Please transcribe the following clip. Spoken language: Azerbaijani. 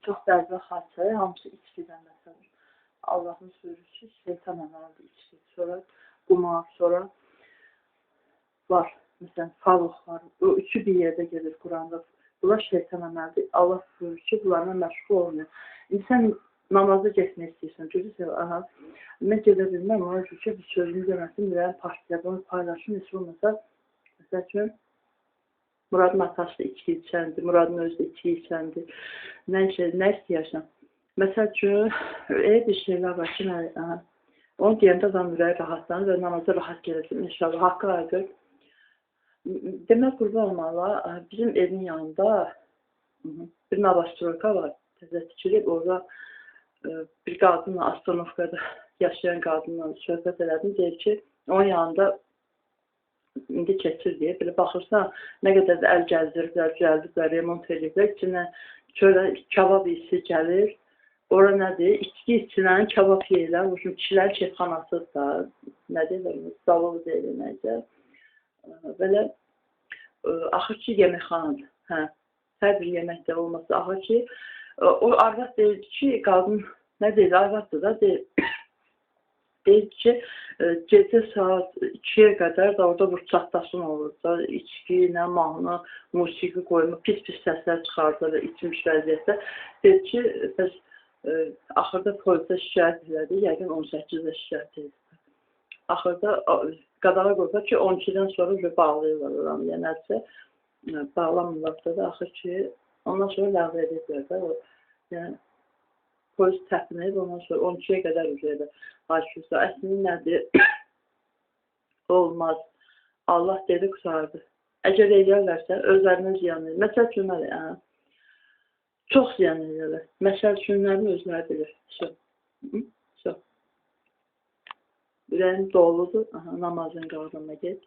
çox bəzi hadisələr, hamısı içkidən məsələn. Allahın sözü ki, şeytan əməlidir içki. Sonra qumar, sonra var. Məsələn, falıq var. O üçü bir yerdə gedir Quranda. Bunlar şeytan əməlidir. Allah buyurur ki, bunlarla məşğul olmuyor. İndi sən namaza getmək istəyirsən. Görürsən, aha, mən gedə bilməm. Ona görə ki, bir sözümü deməsin, bir partiyada onu paylaşım. Heç olmasa, məsəl üçün, Muradın atası da içki içəndi, Muradın özü də içki içəndi. Nə istəyərsən? Məsəl üçün, elə bir şeylər var ki, onu deyəndə adam ürəyi rahatlanır və namaza rahat gələcək. İnşallah, haqqı aydın. Demək, qurban olmalı, bizim evin yanında bir navastrolka var, təzə tikilib, orada bir qadınla, Astanovkada yaşayan qadınla söhbət elədim, deyir ki, onun yanında indi keçir deyə, belə baxırsan, nə qədər də əl gəzdiriblər, remont ediblər, içindən şöyle kebab hissi gəlir, ora nədir, içki içilən kebab yeyirlər, bu kimi kişilərin keyfxanası da, nə deyirlər, salov deyilir, nəyəcə. Belə axır ki, yeməkxanadır. Hər bir yeməkdə olması axır ki, o arvad deyir ki, qadın nə deyir, arvaddır da deyir ki, gecə saat 2-yə qədər da orada bu çatlasın olur da, içki, nə mahnı, musiqi qoyma, pis-pis səslər çıxardır, içmiş vəziyyətdə. Deyir ki, bəs axırda polisə şikayət elədi, yəqin 18-də şikayət edildi. Axırda qadağa qoysa ki, 12-dən sonra bağlayırlar oranı, yəni nədirsə, bağlamırlarsa da, axır ki, ondan sonra ləğv edirlər də, yəni, polis təpinib, ondan sonra 12-yə qədər üzrədə hayküsə. Əslində nədir? Olmaz. Allah dedi, qurtardı. Əgər eləyərlərsə, özlərinə ziyan edir. Məsəl üçün, çox ziyan edirlər. Məsəl üçünlərini özləri bilir. Ürəyim doludur. Namazın qaldığına get.